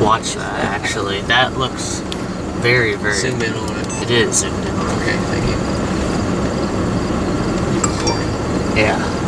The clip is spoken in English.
watch that, actually. That looks very, very... Zoom in on it. It is zoomed in on. Okay, thank you. You recording? Yeah.